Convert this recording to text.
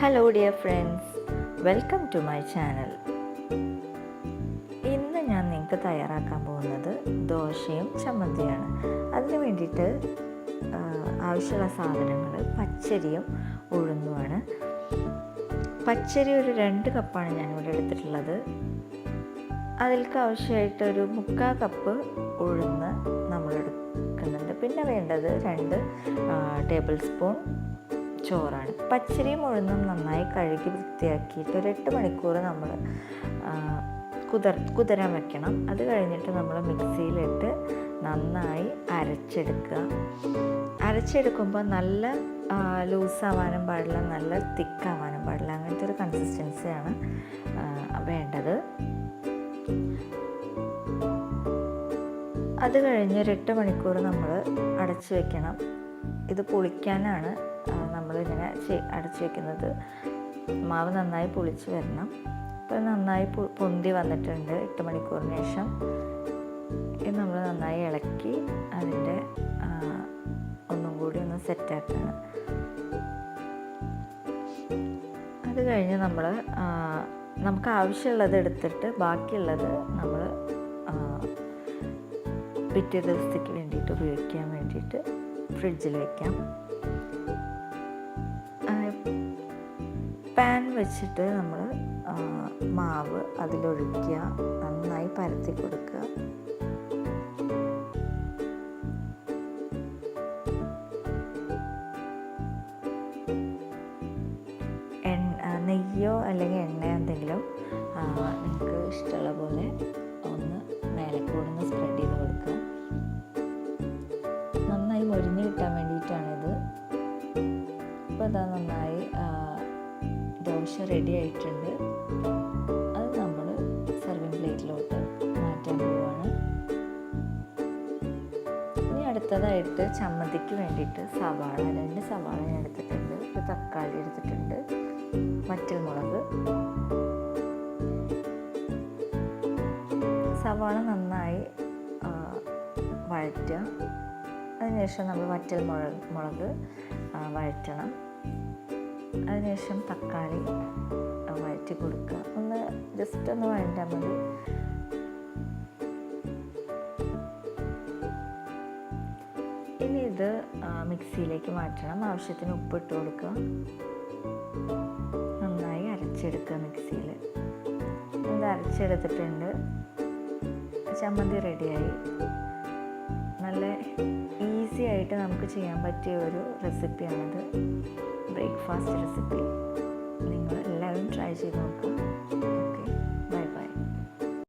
Hello dear friends, welcome to my channel. ഇന്ന് ഞാൻ നിങ്ങൾക്ക് തയ്യാറാക്കാൻ പോകുന്നത് ദോശയും ചമ്മന്തിയാണ്. അതിന് വേണ്ടിയിട്ട് ആവശ്യമുള്ള സാധനങ്ങൾ പച്ചരിയും ഉഴുന്നുമാണ്. പച്ചരി ഒരു 2 കപ്പാണ് ഞാനിവിടെ എടുത്തിട്ടുള്ളത്. അതിലേക്ക് ആവശ്യമായിട്ടൊരു 3/4 കപ്പ് ഉഴുന്ന് നമ്മൾ എടുക്കുന്നുണ്ട്. പിന്നെ വേണ്ടത് 2 ടേബിൾ സ്പൂൺ ചോറാണ്. പച്ചരിയും ഉഴുന്നും നന്നായി കഴുകി വൃത്തിയാക്കിയിട്ട് ഒരു 8 മണിക്കൂർ നമ്മൾ കുതിരാൻ വെക്കണം. അത് കഴിഞ്ഞിട്ട് നമ്മൾ മിക്സിയിലിട്ട് നന്നായി അരച്ചെടുക്കുമ്പോൾ നല്ല ലൂസാവാനും പാടില്ല, നല്ല തിക്കാവാനും പാടില്ല. അങ്ങനത്തെ ഒരു കൺസിസ്റ്റൻസിയാണ് വേണ്ടത്. അത് കഴിഞ്ഞ് ഒരു 8 മണിക്കൂർ നമ്മൾ അടച്ചു വെക്കണം. ഇത് പുളിക്കാനാണ് നമ്മളിങ്ങനെ അടച്ചു വെക്കുന്നത്. മാവ് നന്നായി പുളിച്ച് വരണം. അപ്പോൾ നന്നായി പൊന്തി വന്നിട്ടുണ്ട് 8 മണിക്കൂറിന് ശേഷം. ഇത് നമ്മൾ നന്നായി ഇളക്കി അതിൻ്റെ ഒന്നും കൂടി ഒന്ന് സെറ്റാക്കണം. അത് കഴിഞ്ഞ് നമുക്ക് ആവശ്യമുള്ളത് എടുത്തിട്ട് ബാക്കിയുള്ളത് നമ്മൾ പിറ്റേ ദിവസത്തേക്ക് വേണ്ടിയിട്ട് ഉപയോഗിക്കാൻ വേണ്ടിയിട്ട് ഫ്രിഡ്ജിൽ വയ്ക്കാം. പാൻ വെച്ചിട്ട് നമ്മൾ മാവ് അതിലൊഴിക്കുക, നന്നായി പരത്തി കൊടുക്കുക. നെയ്യോ അല്ലെങ്കിൽ എണ്ണയോ എന്തെങ്കിലും നിങ്ങൾക്ക് ഇഷ്ടമുള്ള പോലെ ഒന്ന് മേലെക്കൂടെ സ്പ്രെഡ് ചെയ്ത് കൊടുക്കുക. നന്നായി മൊരിഞ്ഞ് കിട്ടാൻ വേണ്ടിയിട്ടാണിത്. ഇപ്പോൾ അതാ നന്നായി ദോശ റെഡി ആയിട്ടുണ്ട്. അത് നമ്മൾ സർവിങ് പ്ലേറ്റിലോട്ട് മാറ്റാൻ പോവുകയാണ്. ഇനി അടുത്തതായിട്ട് ചമ്മന്തിക്ക് വേണ്ടിയിട്ട് 2 സവാള ഞാൻ എടുത്തിട്ടുണ്ട്, ഒരു തക്കാളി എടുത്തിട്ടുണ്ട്, വറ്റൽമുളക്. സവാള നന്നായി വഴറ്റുക. അതിനുശേഷം നമ്മൾ വറ്റൽമുളക് വഴറ്റണം. അതിനുശേഷം തക്കാളി വഴറ്റി കൊടുക്കുക. ജസ്റ്റ് ഒന്ന് വഴറ്റാൽ മതി. ഇനി ഇത് മിക്സിയിലേക്ക് മാറ്റണം. ആവശ്യത്തിന് ഉപ്പിട്ട് കൊടുക്കുക. നന്നായി അരച്ചെടുക്കുക മിക്സിയിൽ. ഇത് അരച്ചെടുത്തിട്ടുണ്ട്. ചമ്മന്തി റെഡിയായി. നല്ല ഈസി ആയിട്ട് നമുക്ക് ചെയ്യാൻ പറ്റിയ ഒരു റെസിപ്പിയാണിത്. Breakfast recipe. നിങ്ങൾ എല്ലാവരും ട്രൈ ചെയ്ത് നോക്കുക.